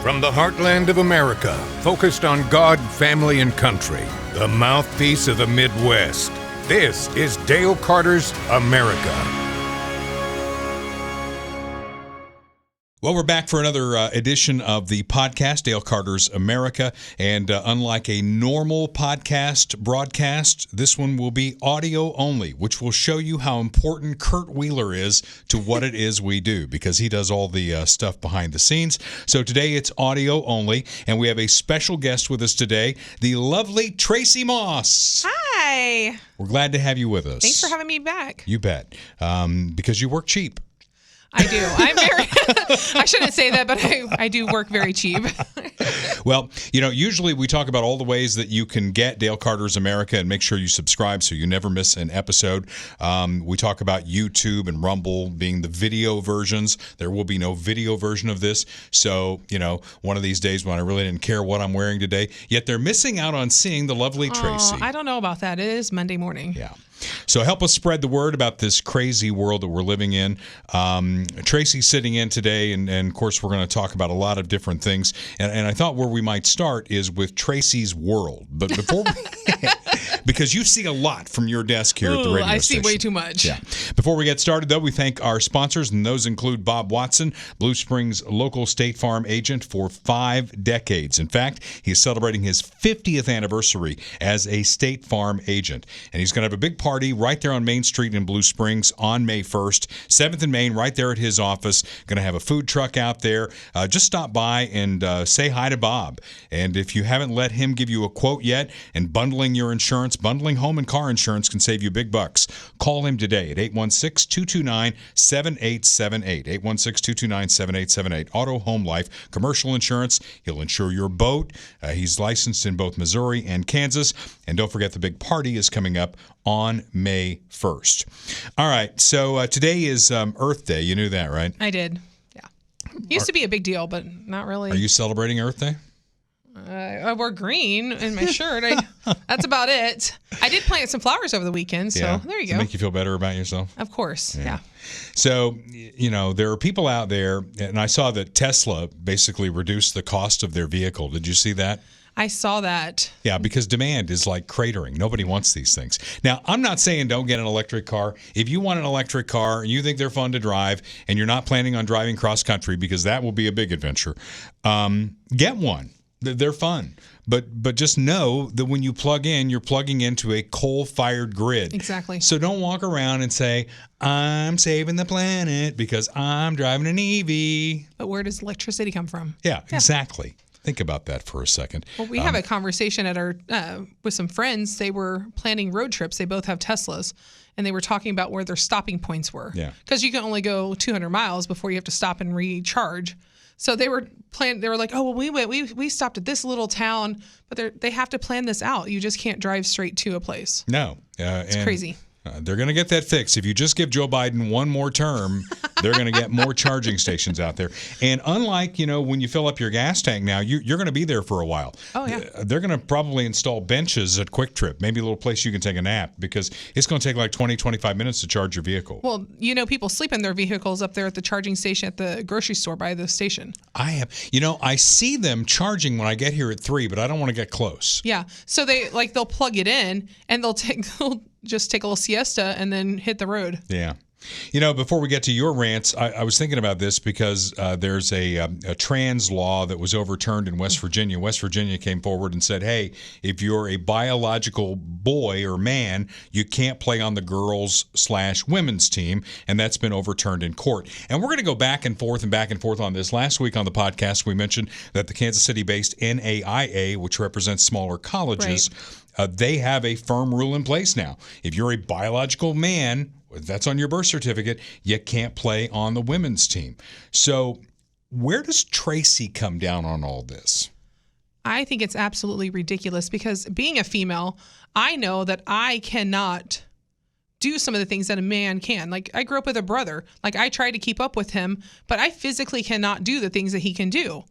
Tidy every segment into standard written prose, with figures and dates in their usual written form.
From the heartland of America, focused on God, family, and country, the mouthpiece of the Midwest. This is Dale Carter's America. Well, we're back for another edition of the podcast, Dale Carter's America. And unlike a normal podcast broadcast, this one will be audio only, which will show you how important Kurt Wheeler is to what it is we do, because he does all the stuff behind the scenes. So today it's audio only, and we have a special guest with us today, the lovely Tracy Moss. Hi. We're glad to have you with us. Thanks for having me back. You bet. Because you work cheap. I do. I'm very, I shouldn't say that, but I do work very cheap. Well, you know, usually we talk about all the ways that you can get Dale Carter's America and make sure you subscribe so you never miss an episode. We talk about YouTube and Rumble being the video versions. There will be no video version of this. So, you know, one of these days when I really didn't care what I'm wearing today, yet they're missing out on seeing the lovely Tracy. I don't know about that. It is Monday morning. Yeah. So help us spread the word about this crazy world that we're living in. Tracy's sitting in today, and of course, we're going to talk about a lot of different things. And I thought where we might start is with Tracy's world. But before because you see a lot from your desk here at the radio station. I see way too much. Yeah. Before we get started, though, we thank our sponsors, and those include Bob Watson, Blue Springs local State Farm agent for 5 decades. In fact, he is celebrating his 50th anniversary as a State Farm agent. And he's going to have a big party right there on Main Street in Blue Springs on May 1st. 7th and Main, right there at his office. Going to have a food truck out there. Just stop by and say hi to Bob. And if you haven't let him give you a quote yet, and bundling your insurance, bundling home and car insurance can save you big bucks. Call him today at 816-229-7878. 816-229-7878. Auto, home, life, commercial insurance. He'll insure your boat. He's licensed in both Missouri and Kansas. And don't forget, the big party is coming up on May 1st. All right, so today is Earth Day. You knew that, right? I did, yeah. Used to be a big deal, but not really. Are you celebrating Earth Day? I wore green in my shirt. That's about it. I did plant some flowers over the weekend, so there you go. Make you feel better about yourself? Of course, yeah. So, you know, there are people out there, and I saw that Tesla basically reduced the cost of their vehicle. Did you see that? I saw that. Yeah, because demand is like cratering. Nobody wants these things. Now, I'm not saying don't get an electric car. If you want an electric car and you think they're fun to drive and you're not planning on driving cross country, because that will be a big adventure, get one. They're fun. But just know that when you plug in, you're plugging into a coal-fired grid. Exactly. So don't walk around and say, I'm saving the planet because I'm driving an EV. But where does electricity come from? Yeah. Exactly. Think about that for a second. Well, we have a conversation at our with some friends. They were planning road trips. They both have Teslas, and they were talking about where their stopping points were. Yeah. Because you can only go 200 miles before you have to stop and recharge. So they were They were like, oh well, we stopped at this little town, but they have to plan this out. You just can't drive straight to a place. No, it's crazy. They're going to get that fixed. If you just give Joe Biden one more term, they're going to get more charging stations out there. And unlike, you know, when you fill up your gas tank now, you're going to be there for a while. Oh, yeah. They're going to probably install benches at Quick Trip, maybe a little place you can take a nap, because it's going to take like 20, 25 minutes to charge your vehicle. Well, you know, people sleep in their vehicles up there at the charging station at the grocery store by the station. I see them charging when I get here at 3, but I don't want to get close. Yeah. So they'll plug it in and they'll just take a little siesta and then hit the road. Yeah. You know, before we get to your rants, I was thinking about this because there's a trans law that was overturned in West Virginia. West Virginia came forward and said, hey, if you're a biological boy or man, you can't play on the girls/women's team, and that's been overturned in court. And we're going to go back and forth on this. Last week on the podcast, we mentioned that the Kansas City-based NAIA, which represents smaller colleges, they have a firm rule in place now. If you're a biological man, that's on your birth certificate, you can't play on the women's team. So where does Tracy come down on all this? I think it's absolutely ridiculous because being a female, I know that I cannot do some of the things that a man can. Like, I grew up with a brother. Like, I try to keep up with him, but I physically cannot do the things that he can do.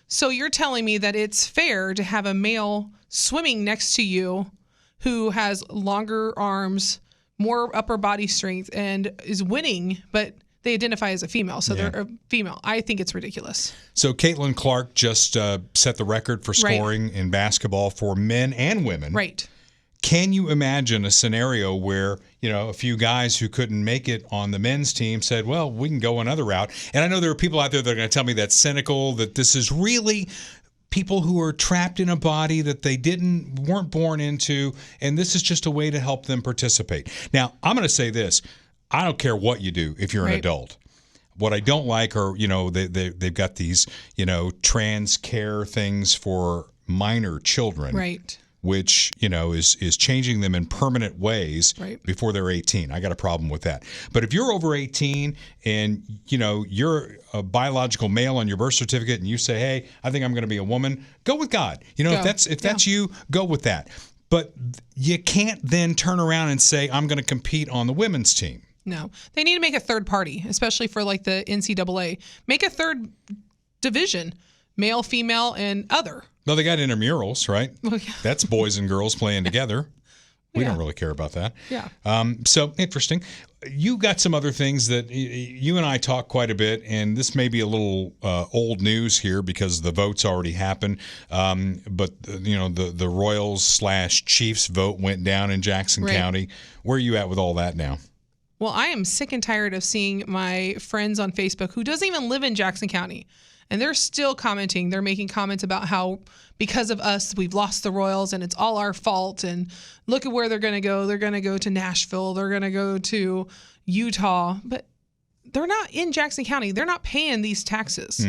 So you're telling me that it's fair to have a male swimming next to you who has longer arms, more upper body strength, and is winning, but they identify as a female, so Yeah. they're a female. I think it's ridiculous. So Caitlin Clark just set the record for scoring in basketball for men and women. Right. Can you imagine a scenario where, a few guys who couldn't make it on the men's team said, well, we can go another route? And I know there are people out there that are going to tell me that's cynical, that this is really people who are trapped in a body that they weren't born into, and this is just a way to help them participate. Now, I'm going to say this. I don't care what you do if you're an adult. What I don't like are, they've got these, trans care things for minor children. Right. Which, is changing them in permanent ways before they're 18. I got a problem with that. But if you're over 18 and, you're a biological male on your birth certificate and you say, hey, I think I'm going to be a woman, go with God. If that's you, go with that. But you can't then turn around and say, I'm going to compete on the women's team. No. They need to make a third party, especially for like the NCAA. Make a third division, male, female, and other. No, they got intramurals, right? Well, yeah. That's boys and girls playing together. We don't really care about that. Yeah. So interesting. You got some other things that you and I talk quite a bit, and this may be a little old news here because the votes already happened. But the Royals/Chiefs vote went down in Jackson County. Where are you at with all that now? Well, I am sick and tired of seeing my friends on Facebook who doesn't even live in Jackson County. And they're still commenting. They're making comments about how because of us, we've lost the Royals and it's all our fault. And look at where they're going to go. They're going to go to Nashville. They're going to go to Utah. But they're not in Jackson County. They're not paying these taxes.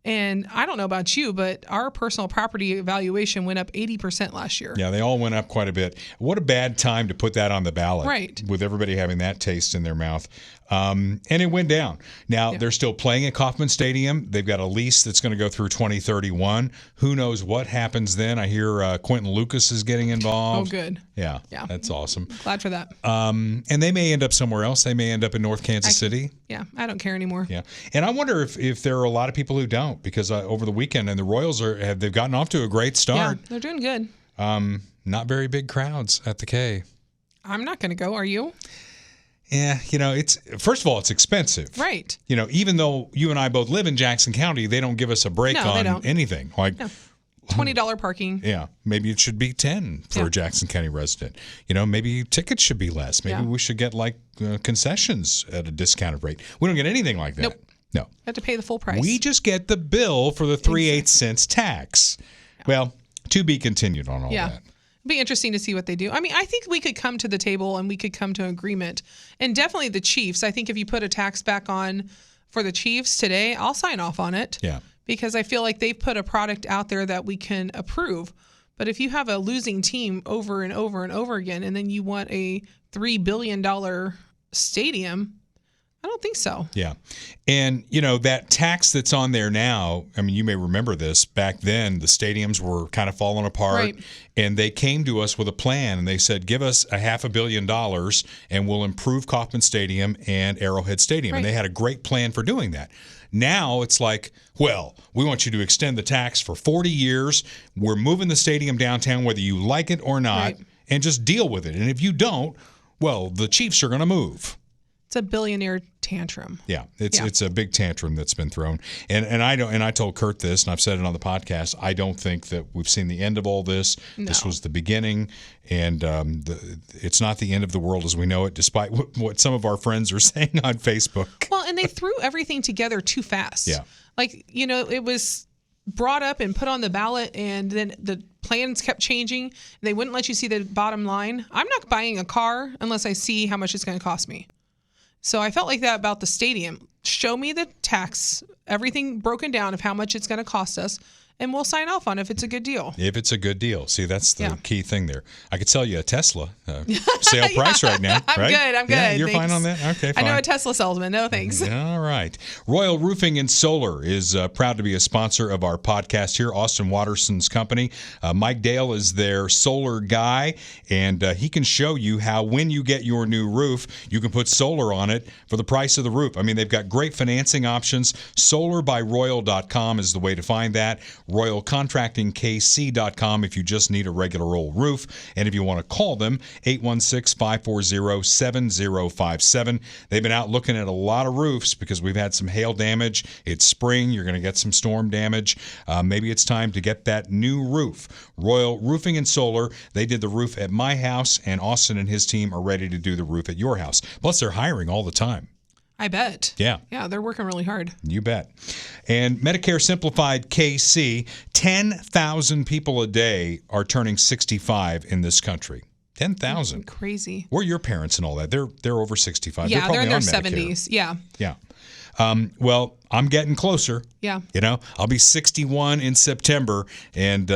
And I don't know about you, but our personal property valuation went up 80% last year. Yeah, they all went up quite a bit. What a bad time to put that on the ballot. Right. With everybody having that taste in their mouth. And it went down. Now, they're still playing at Kauffman Stadium. They've got a lease that's going to go through 2031. Who knows what happens then? I hear Quentin Lucas is getting involved. Oh, good. Yeah. That's awesome. Glad for that. And they may end up somewhere else. They may end up in North Kansas City. Yeah, I don't care anymore. Yeah. And I wonder if there are a lot of people who don't, because over the weekend, and the Royals they've gotten off to a great start. Yeah, they're doing good. Not very big crowds at the K. I'm not going to go. Are you? Yeah, it's first of all, it's expensive. Right. Even though you and I both live in Jackson County, they don't give us a break on anything. Like $20 parking. Yeah, maybe it should be $10 for a Jackson County resident. Maybe tickets should be less. Maybe we should get concessions at a discounted rate. We don't get anything like that. Nope. No. You have to pay the full price. We just get the bill for the 3/8 cents tax. Yeah. Well, to be continued on all that. It'd be interesting to see what they do. I mean, I think we could come to the table and we could come to an agreement. And definitely the Chiefs. I think if you put a tax back on for the Chiefs today, I'll sign off on it. Yeah. Because I feel like they've put a product out there that we can approve. But if you have a losing team over and over and over again, and then you want a $3 billion stadium, I don't think so. Yeah. And, that tax that's on there now, I mean, you may remember this. Back then, the stadiums were kind of falling apart. Right. And they came to us with a plan, and they said, give us $500 million, and we'll improve Kauffman Stadium and Arrowhead Stadium. Right. And they had a great plan for doing that. Now it's like, well, we want you to extend the tax for 40 years. We're moving the stadium downtown, whether you like it or not, and just deal with it. And if you don't, well, the Chiefs are going to move. It's a billionaire tantrum. Yeah, it's a big tantrum that's been thrown, and I told Kurt this, and I've said it on the podcast. I don't think that we've seen the end of all this. No. This was the beginning, and it's not the end of the world as we know it, despite what some of our friends are saying on Facebook. Well, and they threw everything together too fast. Yeah, it was brought up and put on the ballot, and then the plans kept changing. They wouldn't let you see the bottom line. I'm not buying a car unless I see how much it's going to cost me. So I felt like that about the stadium. Show me the tax, everything broken down of how much it's going to cost us, and we'll sign off on it if it's a good deal. If it's a good deal. See, that's the key thing there. I could sell you a Tesla sale price right now. I'm good. Yeah, you're thanks. fine on that? Okay, fine. I know a Tesla salesman. No, thanks. All right. Royal Roofing and Solar is proud to be a sponsor of our podcast here, Austin Watterson's company. Mike Dale is their solar guy, and he can show you how when you get your new roof, you can put solar on it for the price of the roof. I mean, they've got great financing options. Solarbyroyal.com is the way to find that. RoyalContractingKC.com if you just need a regular old roof. And if you want to call them, 816-540-7057. They've been out looking at a lot of roofs because we've had some hail damage. It's spring. You're going to get some storm damage. Maybe it's time to get that new roof. Royal Roofing and Solar, they did the roof at my house, and Austin and his team are ready to do the roof at your house. Plus, they're hiring all the time. I bet. Yeah. Yeah, they're working really hard. You bet. And Medicare Simplified KC, 10,000 people a day are turning 65 in this country. 10,000. Crazy. Where are your parents and all that? They're over 65. Yeah, they're in their Medicare. 70s. Yeah. Yeah. Well, I'm getting closer. Yeah. I'll be 61 in September, and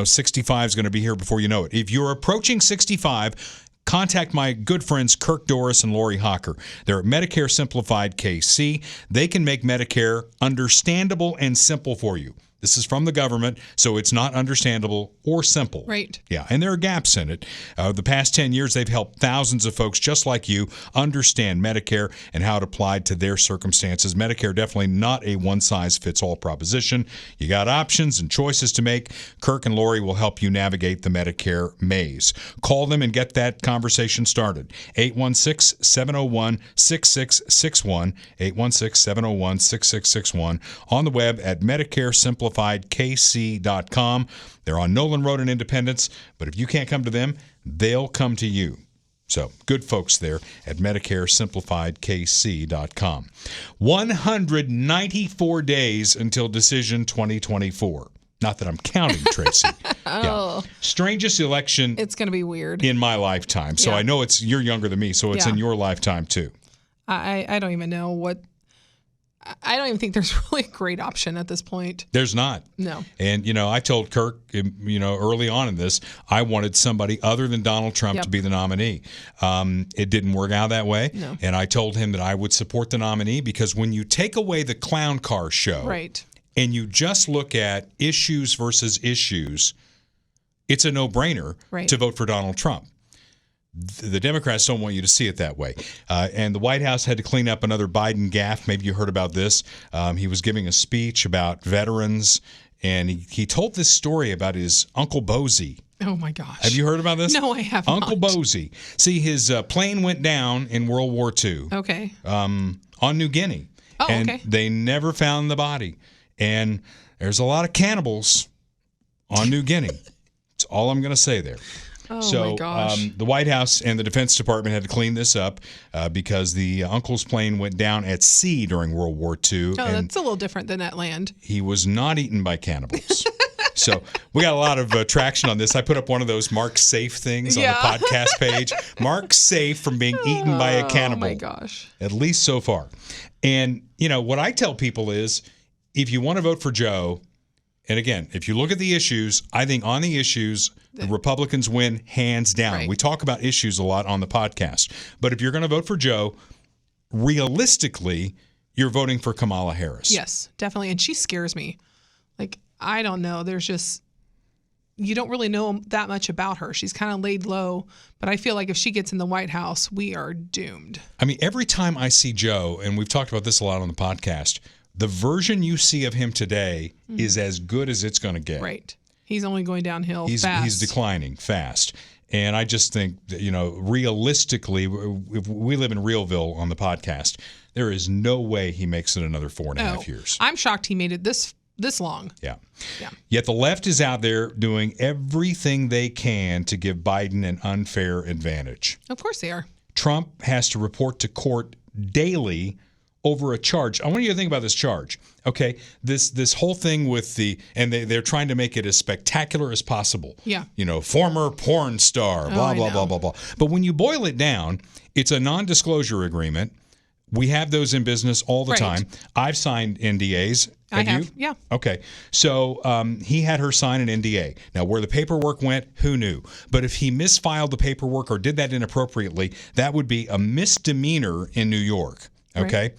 65 is going to be here before you know it. If you're approaching 65, contact my good friends Kirk Doris and Lori Hocker. They're at Medicare Simplified KC. They can make Medicare understandable and simple for you. This is from the government, so it's not understandable or simple. Right. Yeah, and there are gaps in it. The past 10 years, they've helped thousands of folks just like you understand Medicare and how it applied to their circumstances. Medicare definitely not a one-size-fits-all proposition. You got options and choices to make. Kirk and Lori will help you navigate the Medicare maze. Call them and get that conversation started. 816-701-6661, 816-701-6661, on the web at MedicareSimplifiedKC.com. They're on Nolan Road in Independence, but if you can't come to them, they'll come to you. So, good folks there at MedicareSimplifiedKC.com. 194 days until decision 2024. Not that I'm counting, Tracy. Oh. Yeah. Strangest election It's going to be weird. in my lifetime. So Yeah. I know you're younger than me, so it's in your lifetime too. I don't even know what. I don't even think there's really a great option at this point. There's not. No. And, I told Kirk, early on in this, I wanted somebody other than Donald Trump to be the nominee. It didn't work out that way. No. And I told him that I would support the nominee because when you take away the clown car show Right. and you just look at issues versus issues, it's a no-brainer to vote for Donald Trump. The Democrats don't want you to see it that way. And the White House had to clean up another Biden gaffe. Maybe you heard about this. He was giving a speech about veterans, and he told this story about his Uncle Bozie. Oh, my gosh. Have you heard about this? No, I have Uncle not. Bozie. See, his plane went down in World War II Okay. on New Guinea. Oh, and okay. they never found the body. And there's a lot of cannibals on New Guinea. That's all I'm going to say there. Oh, my gosh. The White House and the Defense Department had to clean this up because the uncle's plane went down at sea during World War II. Oh, and that's a little different than at land. he was not eaten by cannibals. So we got a lot of traction on this. I put up one of those Mark Safe things on the podcast page. Mark Safe from being eaten by a cannibal. Oh, my gosh. At least so far. And, what I tell people is if you want to vote for Joe, and again, if you look at the issues, I think on the issues, the Republicans win hands down. Right. We talk about issues a lot on the podcast. But if you're going to vote for Joe, realistically, you're voting for Kamala Harris. Yes, definitely. And she scares me. I don't know. There's just, you don't really know that much about her. She's kind of laid low. But I feel like if she gets in the White House, we are doomed. I mean, every time I see Joe, and we've talked about this a lot on the podcast, the version you see of him today is as good as it's going to get. Right. He's only going downhill He's declining fast. And I just think that, realistically, if we live in Realville on the podcast, there is no way he makes it another 4.5 years. I'm shocked he made it this long. Yeah. Yet the left is out there doing everything they can to give Biden an unfair advantage. Of course they are. Trump has to report to court daily over a charge. I want you to think about this charge. Okay, this whole thing with they're trying to make it as spectacular as possible. Yeah. Former porn star, blah, I blah, know. blah, blah, blah. But when you boil it down, it's a non-disclosure agreement. We have those in business all the Right. time. I've signed NDAs. I have, you? yeah. Okay. So he had her sign an NDA. Now, where the paperwork went, who knew? But if he misfiled the paperwork or did that inappropriately, that would be a misdemeanor in New York. Okay. Right.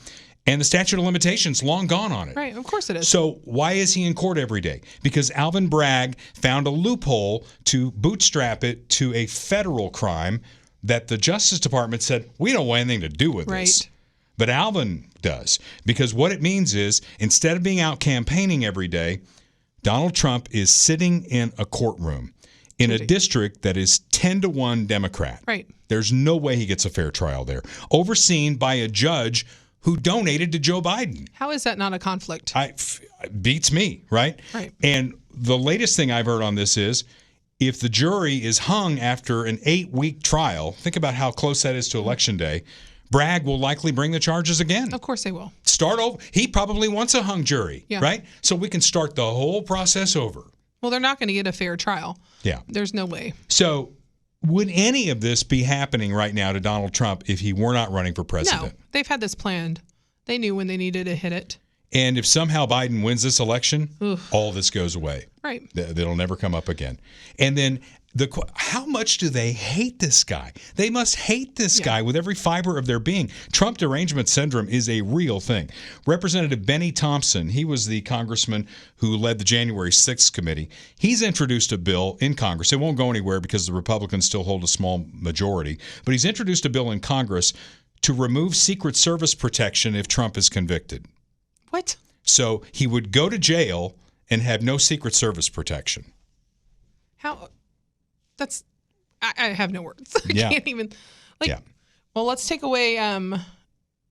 And the statute of limitations long gone on it. Right. Of course it is. So why is he in court every day? Because Alvin Bragg found a loophole to bootstrap it to a federal crime that the Justice Department said, we don't want anything to do with this. Right. but Alvin does. Because what it means is, instead of being out campaigning every day, Donald Trump is sitting in a courtroom in a district that is 10-1 Democrat. Right. There's no way he gets a fair trial there. Overseen by a judge who donated to Joe Biden. How is that not a conflict? Beats me, right? Right. And the latest thing I've heard on this is, if the jury is hung after an 8-week trial, think about how close that is to Election Day, Bragg will likely bring the charges again. Of course they will. Start over. He probably wants a hung jury, right? So we can start the whole process over. Well, they're not going to get a fair trial. Yeah. There's no way. So would any of this be happening right now to Donald Trump if he were not running for president? No. They've had this planned. They knew when they needed to hit it. And if somehow Biden wins this election, all this goes away. Right. That'll never come up again. And then how much do they hate this guy? They must hate this guy with every fiber of their being. Trump derangement syndrome is a real thing. Representative Benny Thompson, he was the congressman who led the January 6th committee. He's introduced a bill in Congress. It won't go anywhere because the Republicans still hold a small majority. But he's introduced a bill in Congress to remove Secret Service protection if Trump is convicted. What? So he would go to jail and have no Secret Service protection. How? That's, I have no words. I can't even, well, let's take away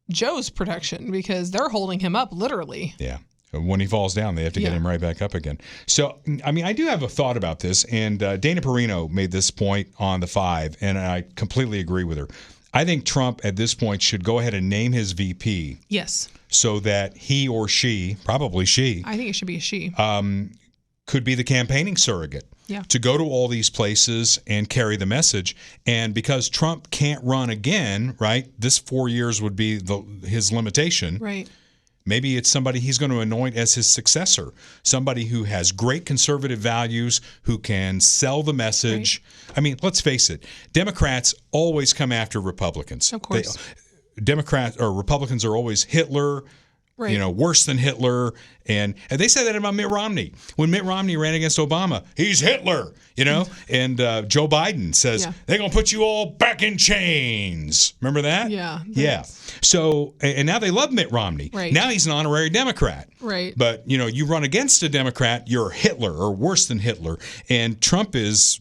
Joe's protection because they're holding him up literally. Yeah. When he falls down, they have to get him right back up again. So, I mean, I do have a thought about this, and Dana Perino made this point on The Five, and I completely agree with her. I think Trump at this point should go ahead and name his VP. Yes. So that he or she, probably she. I think it should be a she. Could be the campaigning surrogate. Yeah. To go to all these places and carry the message. And because Trump can't run again, right, this 4 years would be his limitation. Right. Maybe it's somebody he's going to anoint as his successor, somebody who has great conservative values, who can sell the message. Right. I mean, let's face it, Democrats always come after Republicans. Of course. Republicans are always Hitler, right. Worse than Hitler. And they said that about Mitt Romney. When Mitt Romney ran against Obama, he's Hitler, And Joe Biden says, they're going to put you all back in chains. Remember that? Yeah. Yeah. So, and now they love Mitt Romney. Right. Now he's an honorary Democrat. Right. But, you run against a Democrat, you're Hitler or worse than Hitler. And Trump is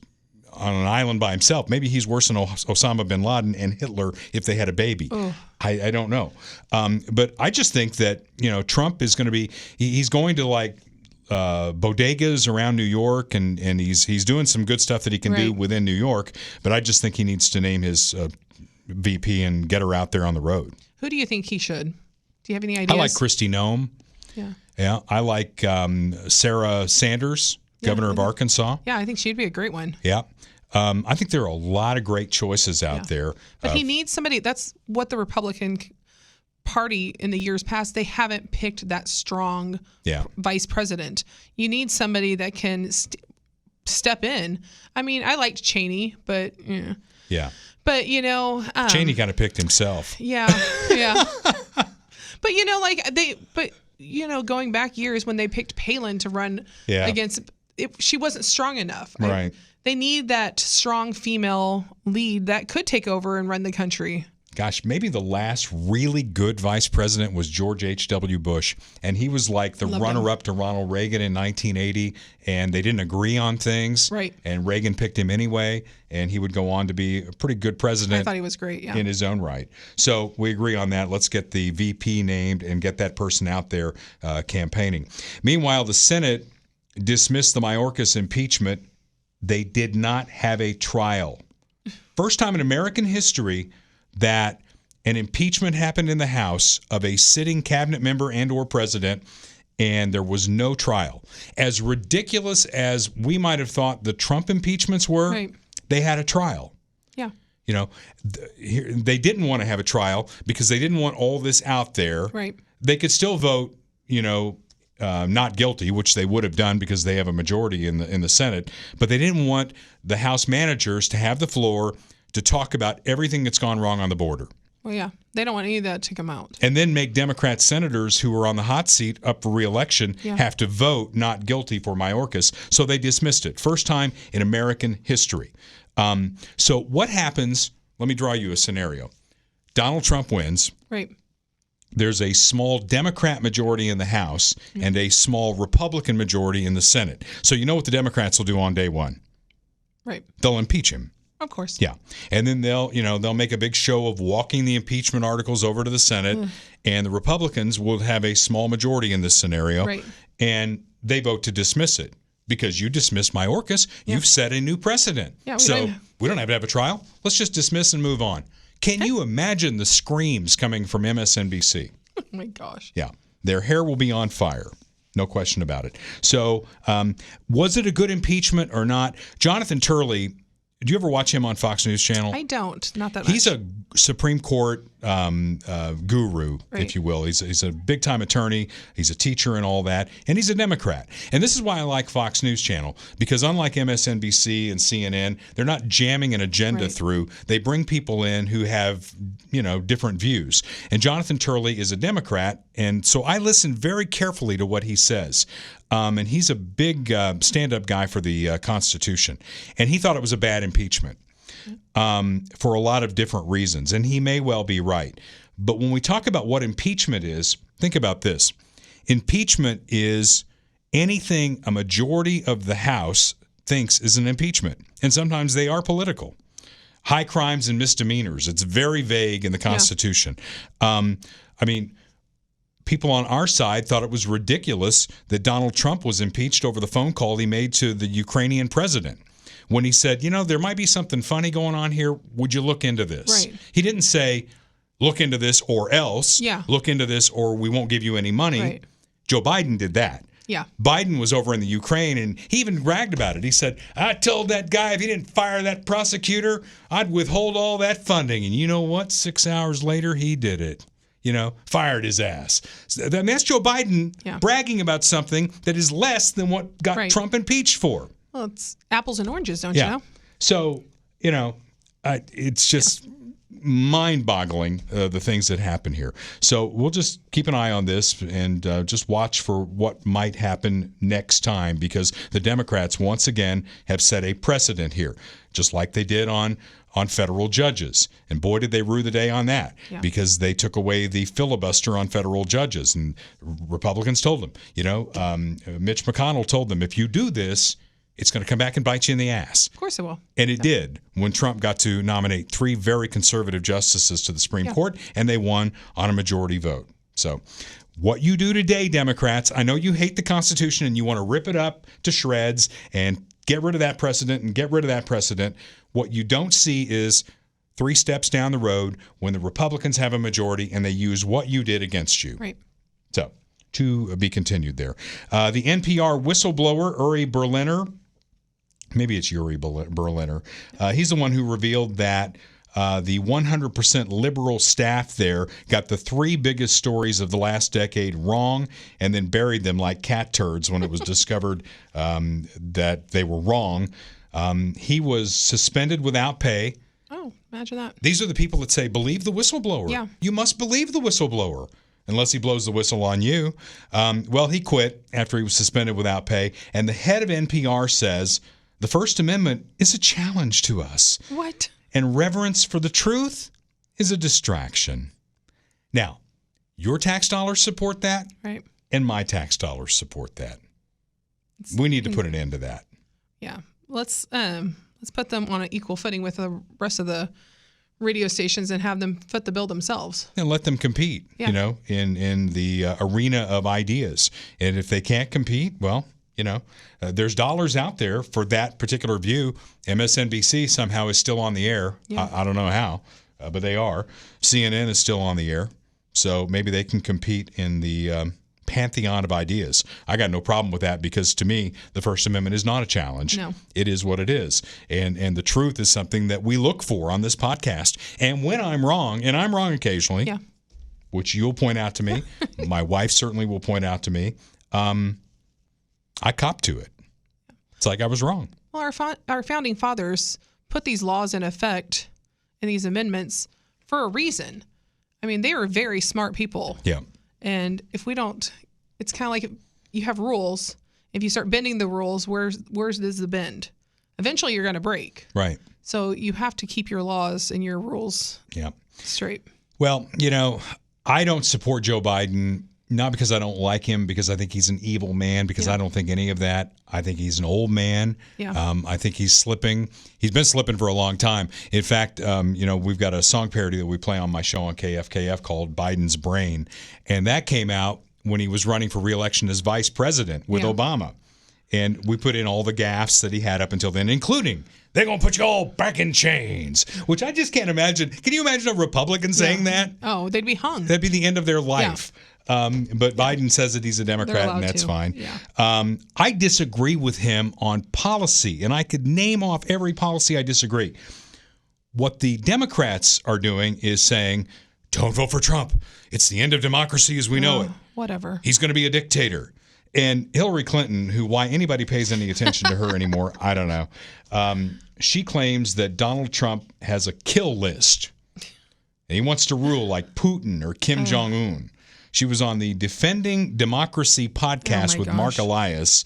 on an island by himself. Maybe he's worse than Osama bin Laden and Hitler if they had a baby. Oh. I don't know. But I just think that, Trump is going to be, he's going to bodegas around New York and he's doing some good stuff that he can do within New York. But I just think he needs to name his VP and get her out there on the road. Who do you think he should? Do you have any ideas? I like Kristi Noem. Yeah. Yeah. I like Sarah Sanders, governor of Arkansas. Yeah, I think she'd be a great one. Yeah. I think there are a lot of great choices out there. But he needs somebody. That's what the Republican Party in the years past, they haven't picked that strong vice president. You need somebody that can step in. I mean, I liked Cheney, but yeah. But Cheney kind of picked himself. Yeah, yeah. But going back years when they picked Palin to run against, she wasn't strong enough. Right. They need that strong female lead that could take over and run the country. Gosh, maybe the last really good vice president was George H.W. Bush, and he was like the runner-up to Ronald Reagan in 1980, and they didn't agree on things. Right. And Reagan picked him anyway, and he would go on to be a pretty good president. I thought he was great, in his own right. So we agree on that. Let's get the VP named and get that person out there campaigning. Meanwhile, the Senate dismissed the Mayorkas impeachment. They did not have a trial. First time in American history that an impeachment happened in the House of a sitting cabinet member and or president, and there was no trial. As ridiculous as we might have thought the Trump impeachments were, they had a trial. Yeah. They didn't want to have a trial because they didn't want all this out there. Right. They could still vote, not guilty, which they would have done because they have a majority in the Senate, but they didn't want the House managers to have the floor to talk about everything that's gone wrong on the border. Well, yeah, they don't want any of that to come out. And then make Democrat senators who are on the hot seat up for re-election have to vote not guilty for Mayorkas. So they dismissed it. First time in American history. So what happens, let me draw you a scenario. Donald Trump wins. Right. there's a small Democrat majority in the House and a small Republican majority in the Senate. So you know what the Democrats will do on day one? Right. They'll impeach him. Of course. Yeah. And then they'll make a big show of walking the impeachment articles over to the Senate, and the Republicans will have a small majority in this scenario. Right. And they vote to dismiss it. Because you dismissed Mayorkas, you've set a new precedent. Yeah, we don't have to have a trial. Let's just dismiss and move on. Can you imagine the screams coming from MSNBC? Oh, my gosh. Yeah. Their hair will be on fire. No question about it. So was it a good impeachment or not? Jonathan Turley, do you ever watch him on Fox News Channel? I don't. Not that much. He's a Supreme Court guru, if you will. He's a big-time attorney. He's a teacher and all that. And he's a Democrat. And this is why I like Fox News Channel, because unlike MSNBC and CNN, they're not jamming an agenda through. They bring people in who have, different views. And Jonathan Turley is a Democrat, and so I listen very carefully to what he says. And he's a big stand-up guy for the Constitution. And he thought it was a bad impeachment for a lot of different reasons. And he may well be right. But when we talk about what impeachment is, think about this. Impeachment is anything a majority of the House thinks is an impeachment. And sometimes they are political. High crimes and misdemeanors. It's very vague in the Constitution. People on our side thought it was ridiculous that Donald Trump was impeached over the phone call he made to the Ukrainian president when he said, there might be something funny going on here. Would you look into this? Right. He didn't say, look into this or else. Yeah. Look into this or we won't give you any money. Right. Joe Biden did that. Yeah. Biden was over in the Ukraine, and he even bragged about it. He said, I told that guy if he didn't fire that prosecutor, I'd withhold all that funding. And you know what? 6 hours later, he did it. Fired his ass. That's Joe Biden bragging about something that is less than what got Trump impeached for. Well, it's apples and oranges, don't you know? So, it's just mind-boggling, the things that happen here. So we'll just keep an eye on this and just watch for what might happen next time, because the Democrats, once again, have set a precedent here, just like they did on federal judges. And boy, did they rue the day on that, because they took away the filibuster on federal judges. And Republicans told them, Mitch McConnell told them, if you do this, it's going to come back and bite you in the ass. Of course it will. And it did when Trump got to nominate 3 very conservative justices to the Supreme Court, and they won on a majority vote. So what you do today, Democrats, I know you hate the Constitution and you want to rip it up to shreds and get rid of that precedent and get rid of that precedent. What you don't see is 3 steps down the road when the Republicans have a majority and they use what you did against you. Right. So, to be continued there. The NPR whistleblower, Uri Berliner, maybe it's Uri Berliner, he's the one who revealed that the 100% liberal staff there got the 3 biggest stories of the last decade wrong and then buried them like cat turds when it was discovered that they were wrong. He was suspended without pay. Oh, imagine that. These are the people that say, believe the whistleblower. Yeah. You must believe the whistleblower unless he blows the whistle on you. Well, he quit after he was suspended without pay. And the head of NPR says the First Amendment is a challenge to us. What? And reverence for the truth is a distraction. Now, your tax dollars support that, right? And my tax dollars support that. We need to put an end to that. Yeah. Let's put them on an equal footing with the rest of the radio stations and have them foot the bill themselves. And let them compete, in the arena of ideas. And if they can't compete, well, there's dollars out there for that particular view. MSNBC somehow is still on the air. Yeah. I don't know how, but they are. CNN is still on the air. So maybe they can compete in the pantheon of ideas. I got no problem with that, because to me, the First Amendment is not a challenge. No. It is what it is. And the truth is something that we look for on this podcast. And when I'm wrong, and I'm wrong occasionally, which you'll point out to me, my wife certainly will point out to me, I cop to it. It's like I was wrong. Well, our founding fathers put these laws in effect and these amendments for a reason. I mean, they were very smart people. Yeah. And if we don't, it's kind of like you have rules. If you start bending the rules, where's the bend? Eventually, you're going to break. Right. So you have to keep your laws and your rules straight. Well, I don't support Joe Biden, not because I don't like him, because I think he's an evil man, because I don't think any of that. I think he's an old man. Yeah. I think he's slipping. He's been slipping for a long time. In fact, we've got a song parody that we play on my show on KFKF called Biden's Brain. And that came out when he was running for re-election as vice president with Obama. And we put in all the gaffes that he had up until then, including, they're going to put you all back in chains, which I just can't imagine. Can you imagine a Republican saying that? Oh, they'd be hung. That'd be the end of their life. But Biden says that he's a Democrat, and that's fine. Yeah. I disagree with him on policy, and I could name off every policy I disagree. What the Democrats are doing is saying, don't vote for Trump. It's the end of democracy as we know it. Whatever. He's going to be a dictator. And Hillary Clinton, who, why anybody pays any attention to her anymore, I don't know. She claims that Donald Trump has a kill list. And he wants to rule like Putin or Kim Jong-un. She was on the Defending Democracy podcast with Mark Elias.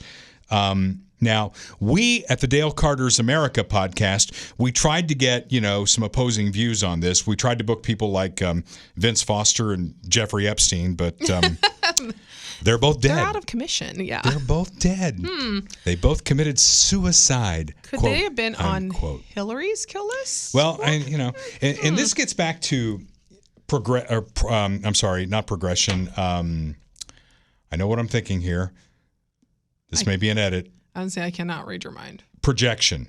Now, we at the Dale Carter's America podcast, we tried to get, some opposing views on this. We tried to book people like Vince Foster and Jeffrey Epstein, but they're both dead. They're out of commission, yeah. They're both dead. They both committed suicide. Could quote, they have been unquote. on Hillary's kill list? Well, and this gets back to I'm sorry, not progression. I know what I'm thinking here. This may be an edit. I would say I cannot read your mind. Projection.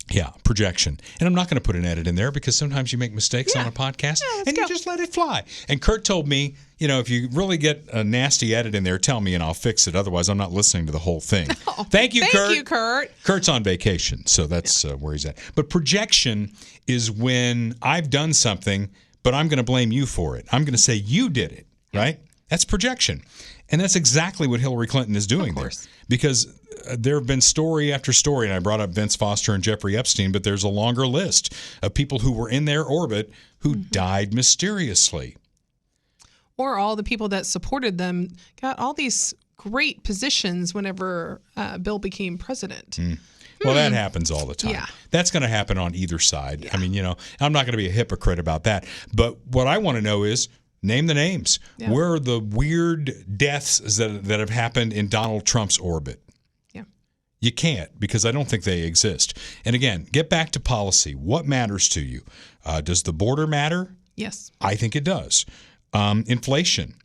Yeah, projection. And I'm not going to put an edit in there because sometimes you make mistakes on a podcast and you just let it fly. And Kurt told me, if you really get a nasty edit in there, tell me and I'll fix it. Otherwise, I'm not listening to the whole thing. Thank you, Kurt. Thank you, Kurt. Kurt's on vacation, so that's where he's at. But projection is when I've done something, but I'm going to blame you for it. I'm going to say you did it, right? That's projection. And that's exactly what Hillary Clinton is doing there. Because there have been story after story, and I brought up Vince Foster and Jeffrey Epstein, but there's a longer list of people who were in their orbit who died mysteriously. Or all the people that supported them got all these great positions whenever Bill became president. Well, that happens all the time. Yeah. That's going to happen on either side. Yeah. I mean, I'm not going to be a hypocrite about that. But what I want to know is, name the names. Yeah. Where are the weird deaths that have happened in Donald Trump's orbit? Yeah. You can't, because I don't think they exist. And again, get back to policy. What matters to you? Does the border matter? Yes. I think it does. Inflation.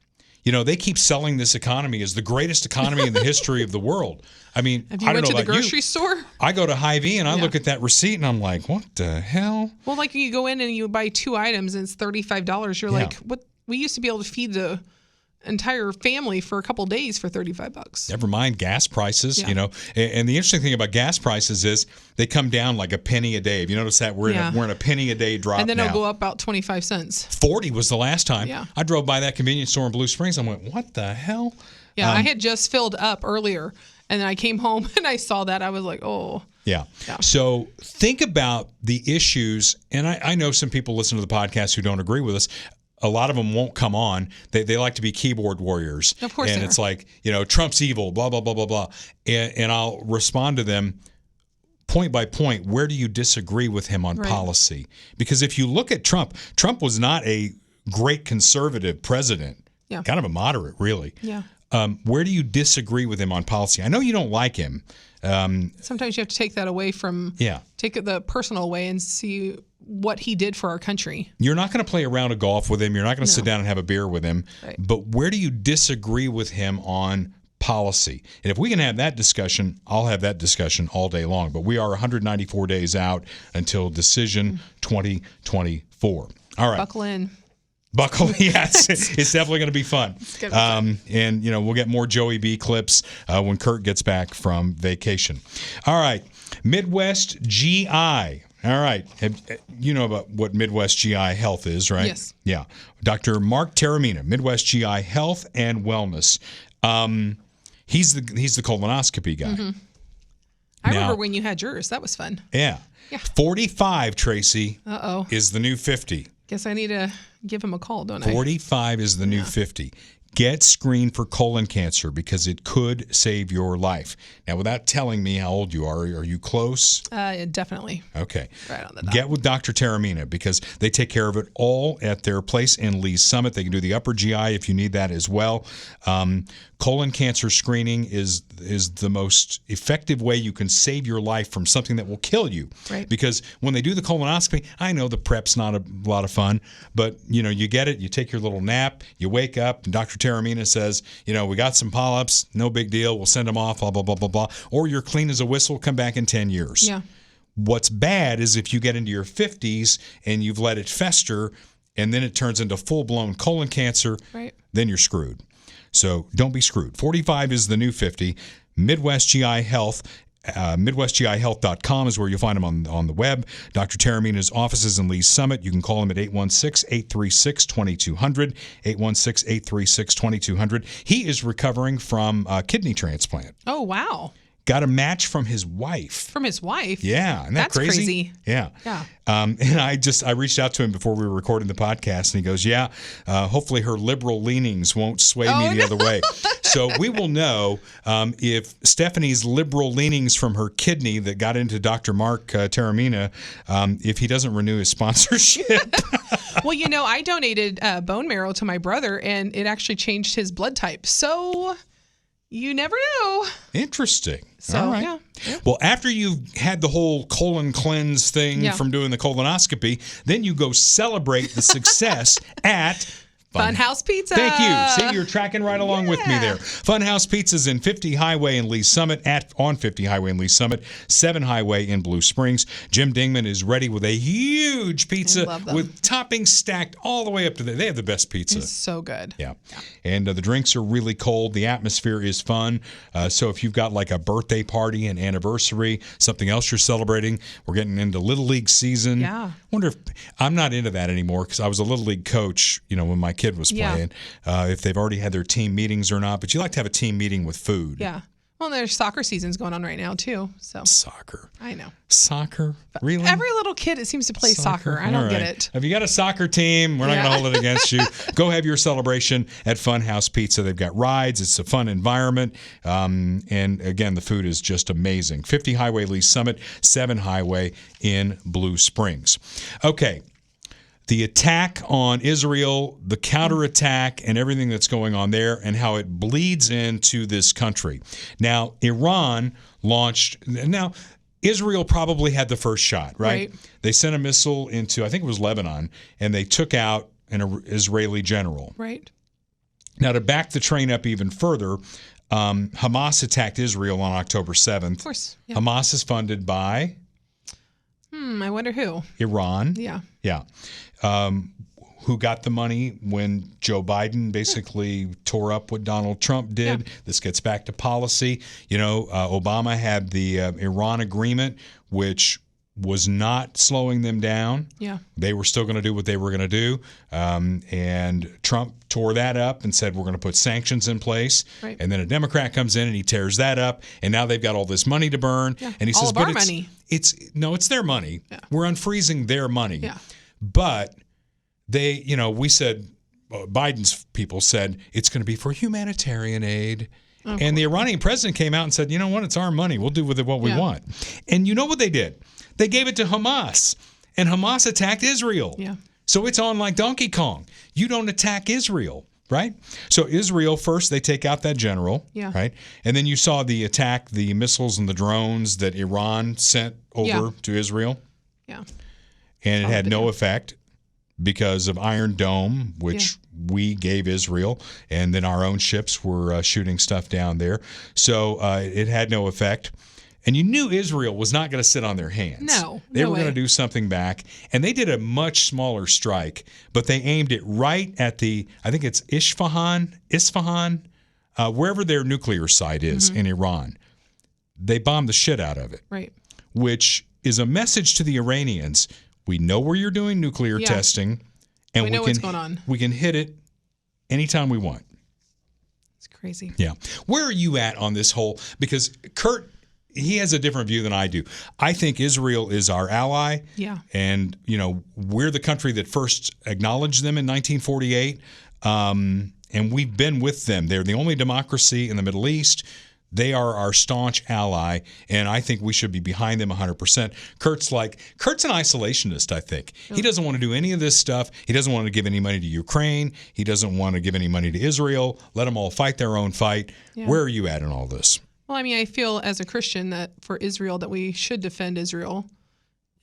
They keep selling this economy as the greatest economy in the history of the world. I mean, have you went to the grocery store? I go to Hy-Vee and I look at that receipt and I'm like, what the hell? Well, like you go in and you buy 2 items and it's $35. You're like, what? We used to be able to feed the entire family for a couple of days for $35. Never mind gas prices, And the interesting thing about gas prices is they come down like a penny a day. Have you noticed that? We're in a penny a day drop now. And then it'll go up about 25 cents. 40 was the last time. Yeah. I drove by that convenience store in Blue Springs. I went, what the hell? Yeah, I had just filled up earlier, and then I came home and I saw that. I was like, oh. Yeah. So think about the issues, and I know some people listen to the podcast who don't agree with us. A lot of them won't come on. They like to be keyboard warriors. Of course. And it's like, Trump's evil, blah, blah, blah, blah, blah. And I'll respond to them point by point. Where do you disagree with him on policy? Because if you look at Trump was not a great conservative president. Yeah. Kind of a moderate, really. Yeah. Where do you disagree with him on policy? I know you don't like him. Sometimes you have to take that away from, take the personal away and see what he did for our country. You're not going to play a round of golf with him. You're not going to sit down and have a beer with him. Right. But where do you disagree with him on policy? And if we can have that discussion, I'll have that discussion all day long. But we are 194 days out until decision 2024. All right. Buckle in. Yes, it's definitely going to be fun. And we'll get more Joey B clips when Kurt gets back from vacation. All right, Midwest GI. All right, you know about what Midwest GI Health is, right? Yes. Yeah, Dr. Mark Taramina, Midwest GI Health and Wellness. He's the colonoscopy guy. I remember when you had yours. That was fun. Yeah. 45, Tracy. Is the new 50. Guess I need to give him a call, don't I? 45 is the new 50. Get screened for colon cancer because it could save your life. Now, without telling me how old you are you close? Definitely. Okay. Right on the dot. Get with Dr. Taramina because they take care of it all at their place in Lee's Summit. They can do the upper GI if you need that as well. Colon cancer screening is the most effective way you can save your life from something that will kill you. Right. Because when they do the colonoscopy, I know the prep's not a lot of fun, but you get it, you take your little nap, you wake up, and Dr. Taramina says, we got some polyps, no big deal, we'll send them off, blah, blah, blah, blah, blah. Or you're clean as a whistle, come back in 10 years. Yeah. What's bad is if you get into your 50s and you've let it fester and then it turns into full-blown colon cancer, right, then you're screwed. So don't be screwed. 45 is the new 50. Midwest GI Health. MidwestGIHealth.com is where you'll find them on the web. Dr. Taramina's offices in Lee's Summit. You can call him at 816-836-2200, 816-836-2200. He is recovering from a kidney transplant. Oh, wow. Got a match from his wife. From his wife? Yeah. Isn't that That's crazy. Yeah. Yeah. And I reached out to him before we were recording the podcast, and he goes, hopefully her liberal leanings won't sway me the other way. So we will know if Stephanie's liberal leanings from her kidney that got into Dr. Mark Taramina, if he doesn't renew his sponsorship. Well, I donated bone marrow to my brother, and it actually changed his blood type. So you never know. Interesting. So, all right. Yeah. Well, after you've had the whole colon cleanse thing from doing the colonoscopy, then you go celebrate the success at Funhouse Pizza. Thank you. See, you're tracking right along with me there. Funhouse Pizza's in 50 Highway in Lee's Summit, on 50 Highway in Lee's Summit, 7 Highway in Blue Springs. Jim Dingman is ready with a huge pizza with toppings stacked all the way up to there. They have the best pizza. It's so good. Yeah. And the drinks are really cold. The atmosphere is fun. So if you've got like a birthday party, an anniversary, something else you're celebrating, we're getting into Little League season. Yeah. Wonder if I'm not into that anymore because I was a Little League coach, when my kid was playing, if they've already had their team meetings or not. But you like to have a team meeting with food. Yeah. Well, there's soccer seasons going on right now, too. So Soccer. I know. Soccer? Really? Every little kid, it seems to play soccer. I don't get it. If you got a soccer team, we're not going to hold it against you. Go have your celebration at Funhouse Pizza. They've got rides. It's a fun environment. And again, the food is just amazing. 50 Highway Lee's Summit, 7 Highway in Blue Springs. Okay. The attack on Israel, the counterattack, and everything that's going on there and how it bleeds into this country. Now, Iran launched... Now, Israel probably had the first shot, right? They sent a missile into, I think it was Lebanon, and they took out an Israeli general. Right. Now, to back the train up even further, Hamas attacked Israel on October 7th. Of course. Yeah. Hamas is funded by... I wonder who. Iran. Yeah. Yeah. Who got the money when Joe Biden basically tore up what Donald Trump did. Yeah. This gets back to policy. Obama had the Iran agreement, which was not slowing them down. Yeah. They were still going to do what they were going to do. And Trump tore that up and said, we're going to put sanctions in place. Right. And then a Democrat comes in and he tears that up. And now they've got all this money to burn. Yeah. And he all says, of but our money. It's their money. Yeah. We're unfreezing their money. Yeah. But they, we said, Biden's people said, it's going to be for humanitarian aid. And the Iranian president came out and said, you know what? It's our money. We'll do with it what we want. And you know what they did? They gave it to Hamas. And Hamas attacked Israel. Yeah. So it's on like Donkey Kong. You don't attack Israel, right? So Israel, first, they take out that general, right? And then you saw the attack, the missiles and the drones that Iran sent over to Israel. Yeah. And it had no effect because of Iron Dome, which we gave Israel, and then our own ships were shooting stuff down there. So it had no effect. And you knew Israel was not going to sit on their hands. No, They were going to do something back. And they did a much smaller strike, but they aimed it right at I think it's Isfahan, wherever their nuclear site is in Iran. They bombed the shit out of it. Right. Which is a message to the Iranians. We know where you're doing nuclear testing, and we know what's going on. We can hit it anytime we want. It's crazy. Yeah. Where are you at on this whole? Because Kurt, he has a different view than I do. I think Israel is our ally. Yeah. And, we're the country that first acknowledged them in 1948. and we've been with them. They're the only democracy in the Middle East. They are our staunch ally, and I think we should be behind them 100%. Kurt's an isolationist, I think. He doesn't want to do any of this stuff. He doesn't want to give any money to Ukraine. He doesn't want to give any money to Israel. Let them all fight their own fight. Yeah. Where are you at in all this? Well, I mean, I feel as a Christian that for Israel that we should defend Israel.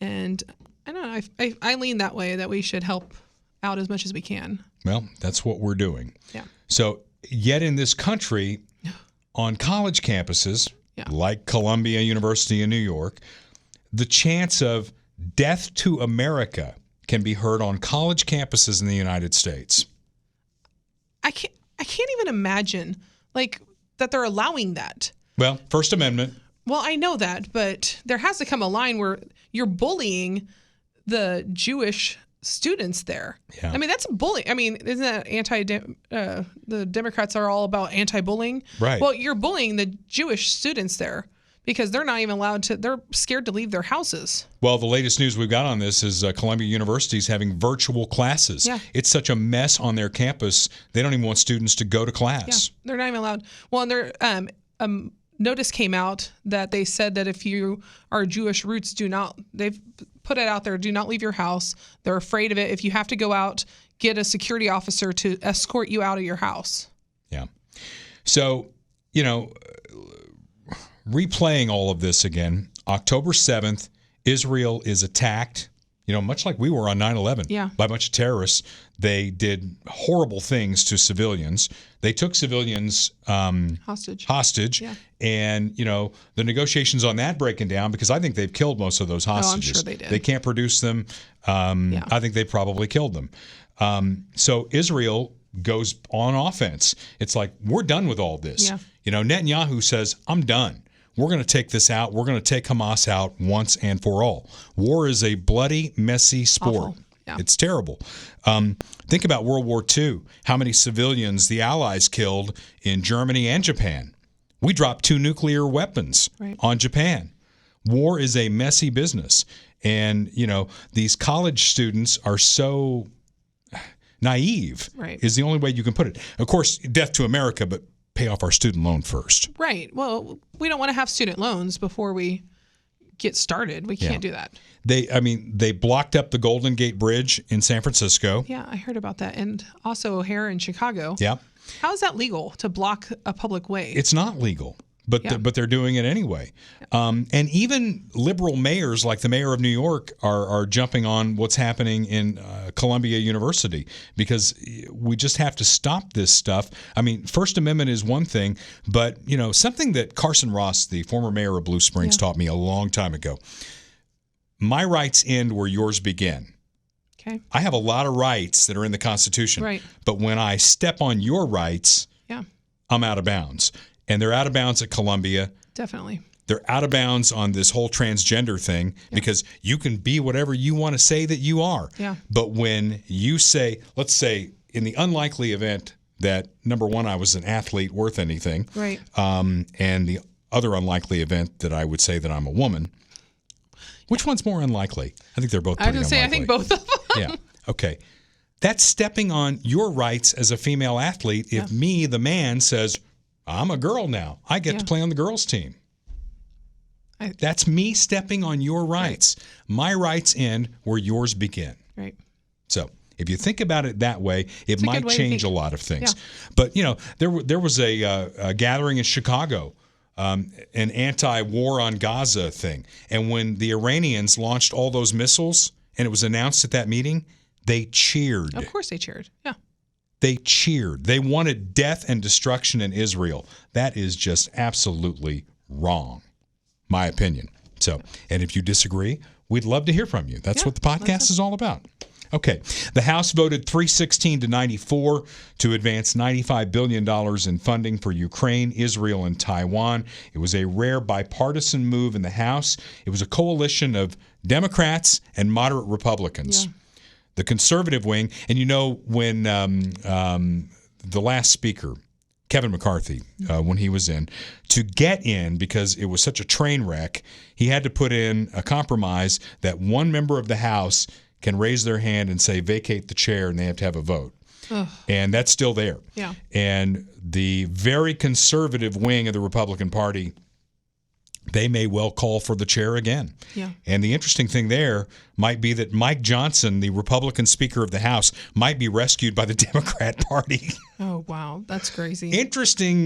And I don't know, I lean that way, that we should help out as much as we can. Well, that's what we're doing. Yeah. So, yet in this country, on college campuses, like Columbia University in New York, the chance of death to America can be heard on college campuses in the United States. I can't even imagine, that they're allowing that. Well, First Amendment. Well, I know that, but there has to come a line where you're bullying the Jewish students there. Yeah. I mean, that's bullying. I mean, isn't that the Democrats are all about anti-bullying? Right. Well, you're bullying the Jewish students there because they're not even allowed to, they're scared to leave their houses. Well, the latest news we've got on this is Columbia University is having virtual classes. Yeah. It's such a mess on their campus, they don't even want students to go to class. Yeah, they're not even allowed. Well, and they're, notice came out that they said that if you are Jewish roots, they've put it out there, do not leave your house. They're afraid of it. If you have to go out, get a security officer to escort you out of your house. Yeah. So, replaying all of this again, October 7th, Israel is attacked, much like we were on 9/11 by a bunch of terrorists. They did horrible things to civilians. They took civilians hostage. Yeah. And, the negotiations on that breaking down, because I think they've killed most of those hostages. I'm sure they did. They can't produce them. I think they probably killed them. So Israel goes on offense. It's like, we're done with all this. Yeah. Netanyahu says, I'm done. We're going to take this out. We're going to take Hamas out once and for all. War is a bloody, messy sport. Awful. Yeah. It's terrible. Think about World War II, how many civilians the Allies killed in Germany and Japan. We dropped 2 nuclear weapons on Japan. War is a messy business. And, these college students are so naive is the only way you can put it. Of course, death to America, but pay off our student loan first. Right. Well, we don't want to have student loans before we get started. We can't do that. They blocked up the Golden Gate Bridge in San Francisco. Yeah, I heard about that. And also O'Hare in Chicago. Yeah. How is that legal to block a public way? It's not legal, but they're doing it anyway. And even liberal mayors, like the mayor of New York, are jumping on what's happening in Columbia University, because we just have to stop this stuff. I mean, First Amendment is one thing, but something that Carson Ross, the former mayor of Blue Springs, taught me a long time ago. My rights end where yours begin. Okay. I have a lot of rights that are in the Constitution, but when I step on your rights, I'm out of bounds. And they're out of bounds at Columbia. Definitely. They're out of bounds on this whole transgender thing because you can be whatever you want to say that you are. Yeah. But when you say, let's say, in the unlikely event that, number one, I was an athlete worth anything, and the other unlikely event that I would say that I'm a woman, which one's more unlikely? I think they're both pretty unlikely. I think both of them. Yeah. Okay. That's stepping on your rights as a female athlete if me, the man, says, I'm a girl now. I get to play on the girls' team. That's me stepping on your rights. My rights end where yours begin. Right. So if you think about it that way, it might change a lot of things. Yeah. But, there was a gathering in Chicago, an anti-war on Gaza thing. And when the Iranians launched all those missiles and it was announced at that meeting, they cheered. Of course they cheered. Yeah. They cheered. They wanted death and destruction in Israel. That is just absolutely wrong, my opinion. So, and if you disagree, we'd love to hear from you. That's what the podcast is all about. Okay. The House voted 316-94 to advance $95 billion in funding for Ukraine, Israel, and Taiwan. It was a rare bipartisan move in the House. It was a coalition of Democrats and moderate Republicans. Yeah. The conservative wing, and when the last speaker, Kevin McCarthy, when he was in, to get in, because it was such a train wreck, he had to put in a compromise that one member of the House can raise their hand and say vacate the chair, and they have to have a vote. And that's still there. Yeah. And the very conservative wing of the Republican Party, they may well call for the chair again. Yeah. And the interesting thing there might be that Mike Johnson, the Republican Speaker of the House, might be rescued by the Democrat Party. Oh, wow. That's crazy. Interesting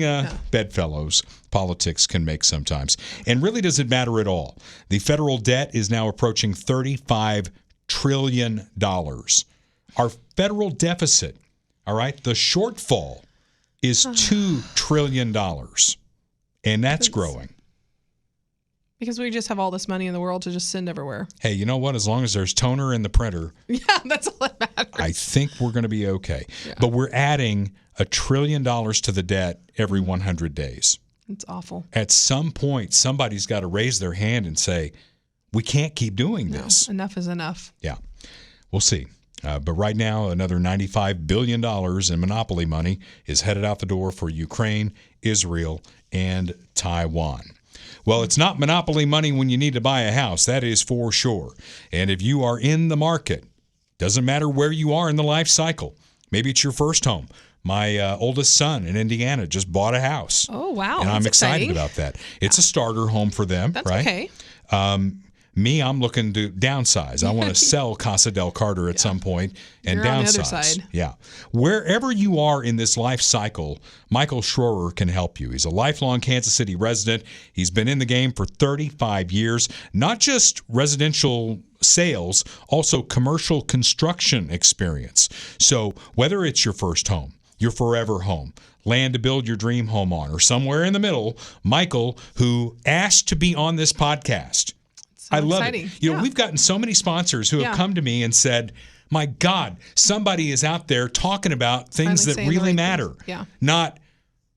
bedfellows politics can make sometimes. And really doesn't matter at all. The federal debt is now approaching $35 trillion. Our federal deficit, all right, the shortfall is $2 trillion. And that's growing. Because we just have all this money in the world to just send everywhere. Hey, you know what? As long as there's toner in the printer, Yeah, that's all that matters. I think we're going to be okay. Yeah. But we're adding $1 trillion to the debt every 100 days. It's awful. At some point, somebody's got to raise their hand and say, we can't keep doing this. Enough is enough. Yeah, we'll see. But right now, another $95 billion in monopoly money is headed out the door for Ukraine, Israel, and Taiwan. Well, it's not monopoly money when you need to buy a house. That is for sure. And if you are in the market, doesn't matter where you are in the life cycle. Maybe it's your first home. My oldest son in Indiana just bought a house. Oh, wow. And I'm That's excited exciting. about that. It's a starter home for them, That's right? okay. Me, I'm looking to downsize. I want to sell Casa del Carter at some point and You're downsize. on the other side. Yeah. Wherever you are in this life cycle, Michael Schroer can help you. He's a lifelong Kansas City resident. He's been in the game for 35 years, not just residential sales, also commercial construction experience. So whether it's your first home, your forever home, land to build your dream home on, or somewhere in the middle, Michael, who asked to be on this podcast. I love exciting. it. You know, we've gotten so many sponsors who have come to me and said, my God, somebody is out there talking about things that saying the really right matter. things. Yeah. Not,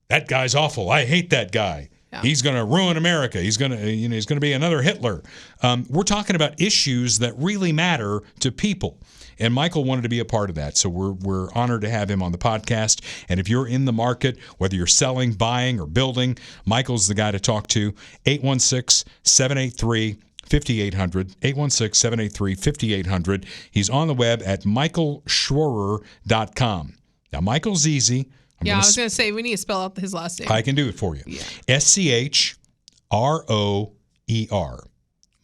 that guy's awful. I hate that guy. Yeah. He's going to ruin America. He's going to, he's going to be another Hitler. We're talking about issues that really matter to people. And Michael wanted to be a part of that. So we're honored to have him on the podcast. And if you're in the market, whether you're selling, buying, or building, Michael's the guy to talk to. 816-783-5800, 816-783-5800. He's on the web at michaelschroer.com. Now, Michael's easy. I was going to say, we need to spell out his last name. I can do it for you. Yeah. SCHROER.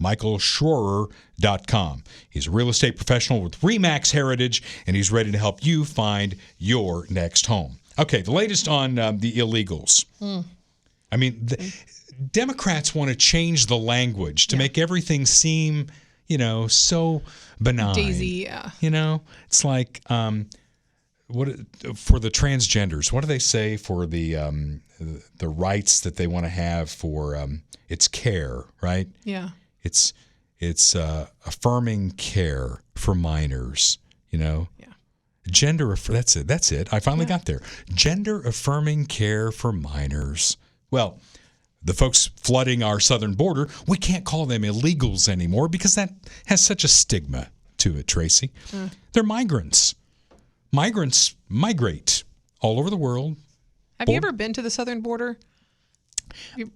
michaelschroer.com. He's a real estate professional with RE/MAX heritage, and he's ready to help you find your next home. Okay, the latest on the illegals. I mean, the Democrats want to change the language to make everything seem, so benign. Daisy, yeah. It's like what for the transgenders. What do they say for the rights that they want to have for it's care, right? Yeah. It's affirming care for minors, Yeah. that's it. I finally got there. Gender affirming care for minors. Well, the folks flooding our southern border, we can't call them illegals anymore because that has such a stigma to it, Tracy. They're migrants. Migrants migrate all over the world. Have you ever been to the southern border?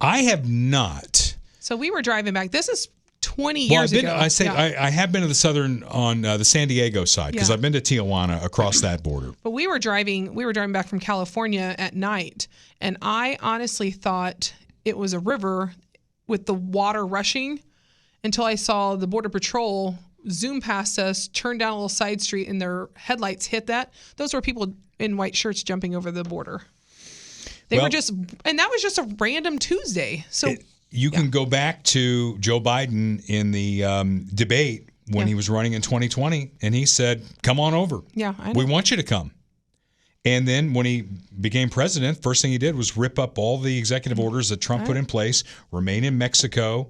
I have not. So we were driving back. This is 20 years ago. I have been to the southern on the San Diego side because I've been to Tijuana across that border. But we were driving back from California at night, and I honestly thought it was a river with the water rushing until I saw the Border Patrol zoom past us, turn down a little side street, and their headlights hit that. Those were people in white shirts jumping over the border. And that was just a random Tuesday. So you can go back to Joe Biden in the debate when he was running in 2020, and he said, come on over. Yeah, I know. We want you to come. And then when he became president, first thing he did was rip up all the executive orders that Trump put in place, remain in Mexico,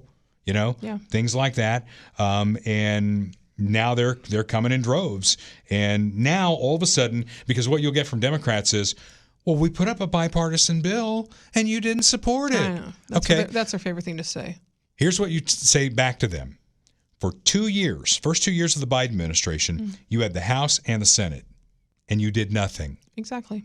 things like that. And now they're coming in droves. And now all of a sudden, because what you'll get from Democrats is, well, we put up a bipartisan bill and you didn't support it. I know. That's their favorite thing to say. Here's what you say back to them. For 2 years, first 2 years of the Biden administration, you had the House and the Senate, and you did nothing. Exactly.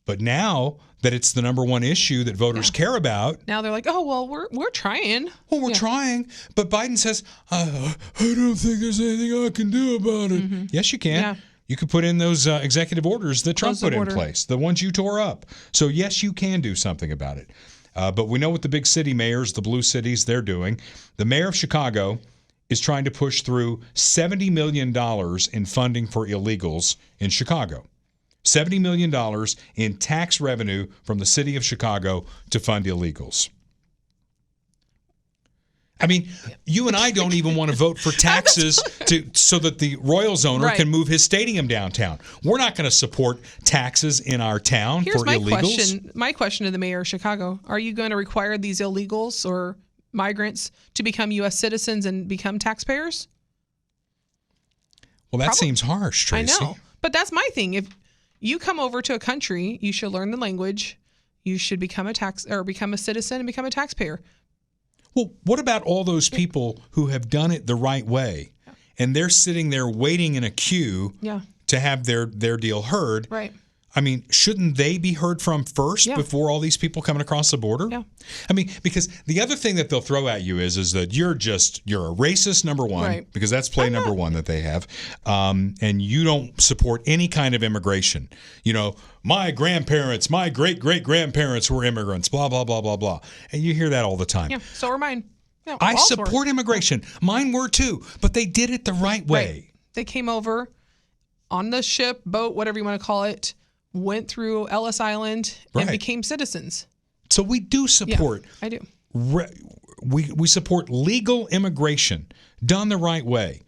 But now that it's the number one issue that voters care about. Now they're like, oh, well, we're trying. Well, we're trying. But Biden says, I don't think there's anything I can do about it. Yes, you can. Yeah. You could put in those executive orders that Trump put in place, the ones you tore up. So, yes, you can do something about it. But we know what the big city mayors, the blue cities, they're doing. The mayor of Chicago is trying to push through $70 million in funding for illegals in Chicago. $70 million in tax revenue from the city of Chicago to fund illegals. I mean, you and I don't even want to vote for taxes so that the Royals owner can move his stadium downtown. We're not going to support taxes in our town for illegals. My question to the mayor of Chicago, are you going to require these illegals or migrants to become U.S. citizens and become taxpayers? Well, that seems harsh, Tracy. I know, but that's my thing. If you come over to a country, you should learn the language. You should become a citizen and become a taxpayer. Well, what about all those people who have done it the right way, and they're sitting there waiting in a queue to have their deal heard? Right. I mean, shouldn't they be heard from first before all these people coming across the border? Yeah. I mean, because the other thing that they'll throw at you is that you're a racist, number one, because that's play number one that they have, and you don't support any kind of immigration. You know, my grandparents, my great-great-grandparents were immigrants, blah, blah, blah, blah, blah. And you hear that all the time. Yeah, so are mine. Yeah, I support immigration. Mine were too, but they did it the right way. Right. They came over on the ship, boat, whatever you want to call it, went through Ellis Island and became citizens. So we do support. Yeah, I do. We support legal immigration done the right way.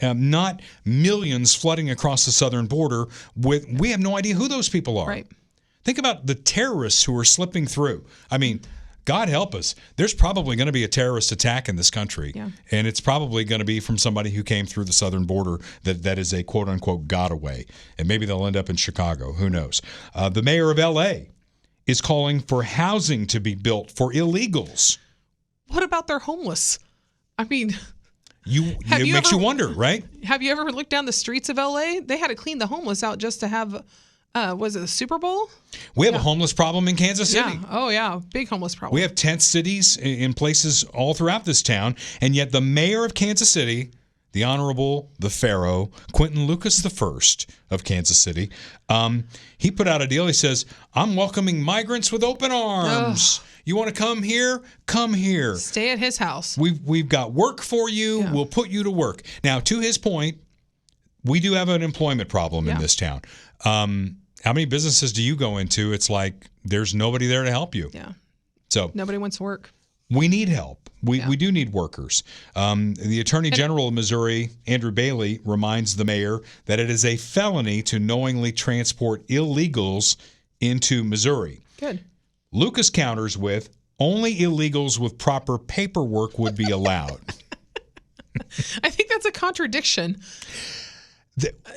Not millions flooding across the southern border we have no idea who those people are. Right. Think about the terrorists who are slipping through. I mean, God help us. There's probably going to be a terrorist attack in this country, and it's probably going to be from somebody who came through the southern border that is a quote-unquote gotaway, and maybe they'll end up in Chicago. Who knows? The mayor of L.A. is calling for housing to be built for illegals. What about their homeless? I mean, it makes you wonder, right? Have you ever looked down the streets of L.A.? They had to clean the homeless out just to have... was it the Super Bowl? We have a homeless problem in Kansas City. Yeah. Oh, yeah. Big homeless problem. We have tent cities in places all throughout this town, and yet the mayor of Kansas City, the Honorable, the Pharaoh, Quentin Lucas I of Kansas City, he put out a deal. He says, I'm welcoming migrants with open arms. You want to come here? Come here. Stay at his house. We've got work for you. Yeah. We'll put you to work. Now, to his point, we do have an employment problem in this town. How many businesses do you go into? It's like there's nobody there to help you. Yeah. So nobody wants to work. We need help. We do need workers. The Attorney General of Missouri, Andrew Bailey, reminds the mayor that it is a felony to knowingly transport illegals into Missouri. Good. Lucas counters with, only illegals with proper paperwork would be allowed. I think that's a contradiction.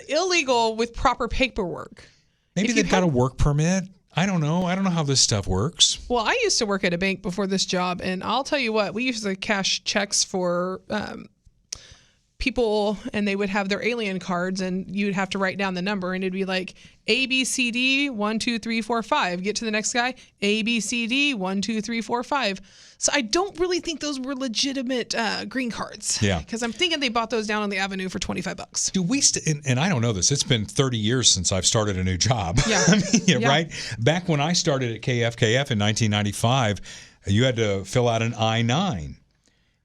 Illegal with proper paperwork. Maybe they've got a work permit. I don't know. I don't know how this stuff works. Well, I used to work at a bank before this job, and I'll tell you what, we used to cash checks for people, and they would have their alien cards, and you'd have to write down the number, and it'd be like ABCD 1 2 3 4 5. Get to the next guy, ABCD 1 2 3 4 5. So I don't really think those were legitimate green cards. Yeah. Because I'm thinking they bought those down on the avenue for $25. Do we? And I don't know this. It's been 30 years since I've started a new job. Yeah. I mean, right? Back when I started at KFKF in 1995, you had to fill out an I-9,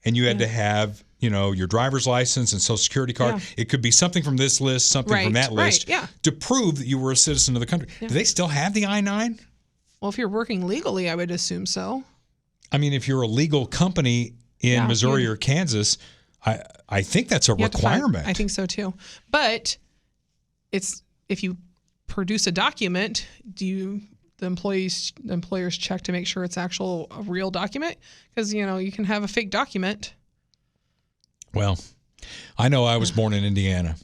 and you had to have, your driver's license and social security card. Yeah. It could be something from this list, something from that list, to prove that you were a citizen of the country. Yeah. Do they still have the I-9? Well, if you're working legally, I would assume so. I mean, if you're a legal company in Missouri or Kansas, I think that's a requirement. I think so too. But it's if you produce a document, the employers check to make sure it's a real document? Because you can have a fake document. Well, I know I was born in Indiana.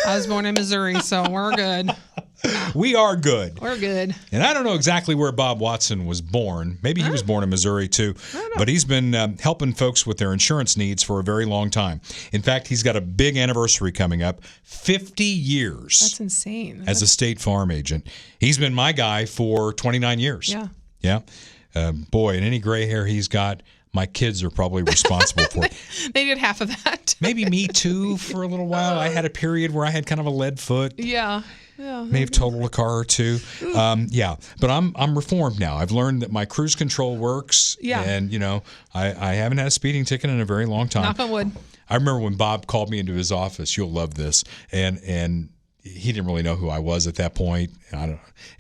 I was born in Missouri, so we're good. We are good. We're good. And I don't know exactly where Bob Watson was born. Maybe he was born in Missouri, too. But he's been helping folks with their insurance needs for a very long time. In fact, he's got a big anniversary coming up, 50 years. That's insane. As a State Farm agent. He's been my guy for 29 years. Yeah. Yeah. Boy, and any gray hair he's got, my kids are probably responsible for it. They did half of that. Maybe me too for a little while. I had a period where I had kind of a lead foot. Yeah. May have totaled a car or two. But I'm reformed now. I've learned that my cruise control works. Yeah. And, I haven't had a speeding ticket in a very long time. Knock on wood. I remember when Bob called me into his office. You'll love this. And he didn't really know who I was at that point.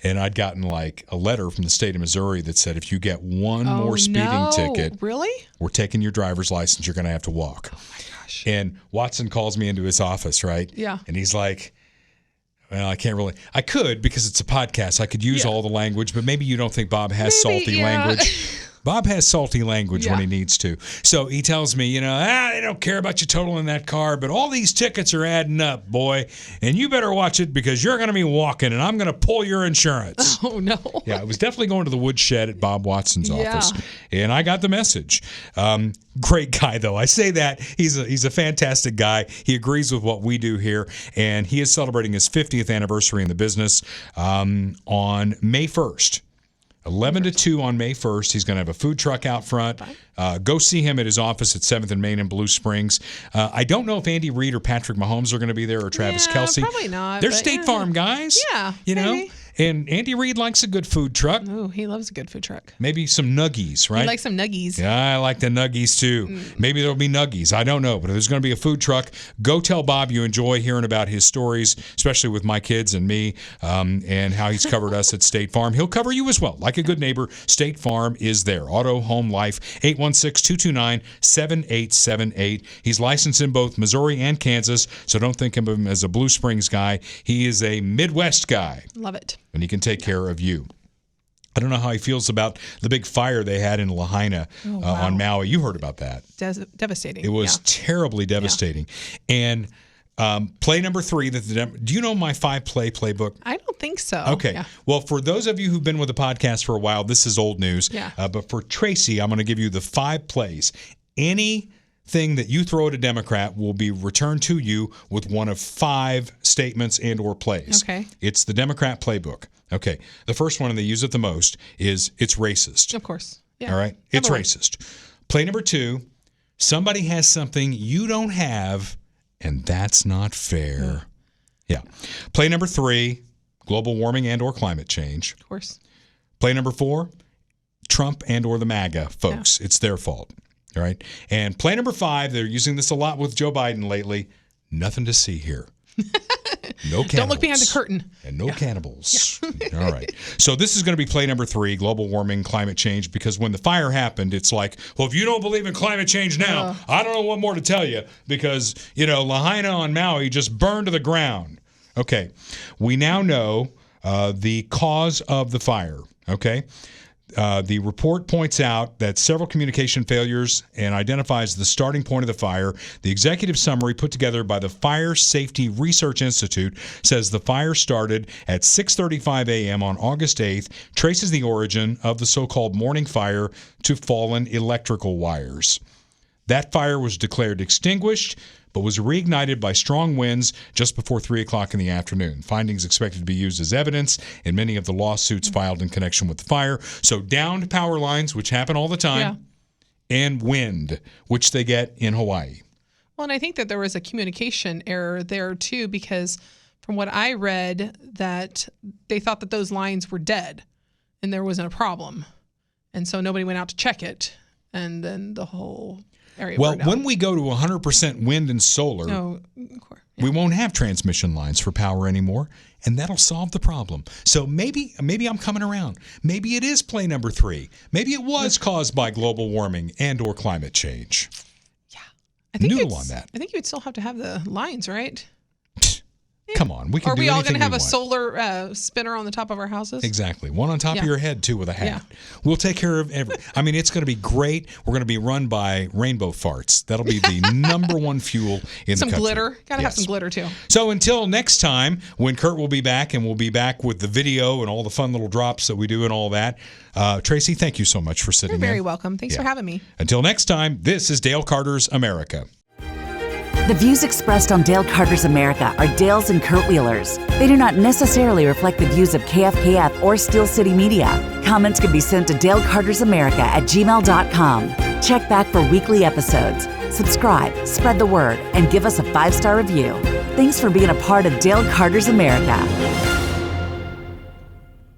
And I'd gotten like a letter from the state of Missouri that said, if you get one more speeding ticket, really? We're taking your driver's license. You're going to have to walk. Oh my gosh. And Watson calls me into his office, right? Yeah. And he's like, well, I could because it's a podcast. I could use all the language, but maybe you don't think Bob has salty language. Bob has salty language when he needs to. So he tells me, they don't care about you totaling that car, but all these tickets are adding up, boy. And you better watch it because you're going to be walking and I'm going to pull your insurance. Oh, no. Yeah, it was definitely going to the woodshed at Bob Watson's office. And I got the message. Great guy, though. I say that. He's a fantastic guy. He agrees with what we do here. And he is celebrating his 50th anniversary in the business on May 1st. 11 to 2 on May 1st. He's going to have a food truck out front. Go see him at his office at 7th and Main in Blue Springs. I don't know if Andy Reid or Patrick Mahomes are going to be there or Travis Kelce. Probably not. They're State Farm guys. Yeah, maybe. And Andy Reid likes a good food truck. Oh, he loves a good food truck. Maybe some nuggies, right? He likes some nuggies. Yeah, I like the nuggies too. Maybe there'll be nuggies. I don't know. But if there's going to be a food truck, go tell Bob you enjoy hearing about his stories, especially with my kids and me, and how he's covered us at State Farm. He'll cover you as well. Like a good neighbor, State Farm is there. Auto, Home, Life, 816-229-7878. He's licensed in both Missouri and Kansas, so don't think of him as a Blue Springs guy. He is a Midwest guy. Love it. And he can take care of you. I don't know how he feels about the big fire they had in Lahaina on Maui. You heard about that. Devastating. It was terribly devastating. And play number 3. Do you know my 5-play playbook? I don't think so. Okay. Yeah. Well, for those of you who've been with the podcast for a while, this is old news. Yeah. But for Tracy, I'm going to give you the 5 plays. Anything that you throw at a Democrat will be returned to you with one of 5 statements and or plays. Okay. It's the Democrat playbook. Okay. The first one, and they use it the most, is it's racist. Of course. Yeah. All right? It's racist. Play number 2, somebody has something you don't have, and that's not fair. Yeah. Play number 3, global warming and or climate change. Of course. Play number 4, Trump and or the MAGA folks. Yeah. It's their fault. All right. And play number 5, they're using this a lot with Joe Biden lately. Nothing to see here. No cannibals. Don't look behind the curtain. And no cannibals. Yeah. All right. So this is going to be play number 3, global warming, climate change, because when the fire happened, it's like, well, if you don't believe in climate change now, I don't know what more to tell you because, Lahaina on Maui just burned to the ground. Okay. We now know the cause of the fire. Okay. The report points out that several communication failures and identifies the starting point of the fire. The executive summary put together by the Fire Safety Research Institute says the fire started at 6:35 a.m. on August 8th, traces the origin of the so-called morning fire to fallen electrical wires. That fire was declared extinguished, but was reignited by strong winds just before 3 o'clock in the afternoon. Findings expected to be used as evidence in many of the lawsuits filed in connection with the fire. So downed power lines, which happen all the time, and wind, which they get in Hawaii. Well, and I think that there was a communication error there, too, because from what I read, that they thought that those lines were dead and there wasn't a problem. And so nobody went out to check it. And then the whole area burned out. When we go to 100% wind and solar, we won't have transmission lines for power anymore, and that'll solve the problem. So maybe I'm coming around. Maybe it is play number 3. Maybe it was caused by global warming and or climate change. Yeah. I think Noodle on that. I think you would still have to have the lines, right? Come on, we can do anything we want. Are we all going to have a solar spinner on the top of our houses? Exactly. One on top of your head, too, with a hat. Yeah. We'll take care of it's going to be great. We're going to be run by rainbow farts. That'll be the number 1 fuel in the country. Some glitter. Got to have some glitter, too. So until next time, when Kurt will be back, and we'll be back with the video and all the fun little drops that we do and all that. Tracy, thank you so much for sitting in. You're very welcome. Thanks for having me. Until next time, this is Dale Carter's America. The views expressed on Dale Carter's America are Dale's and Kurt Wheeler's. They do not necessarily reflect the views of KFKF or Steel City Media. Comments can be sent to dalecartersamerica@gmail.com. Check back for weekly episodes. Subscribe, spread the word, and give us a 5-star review. Thanks for being a part of Dale Carter's America.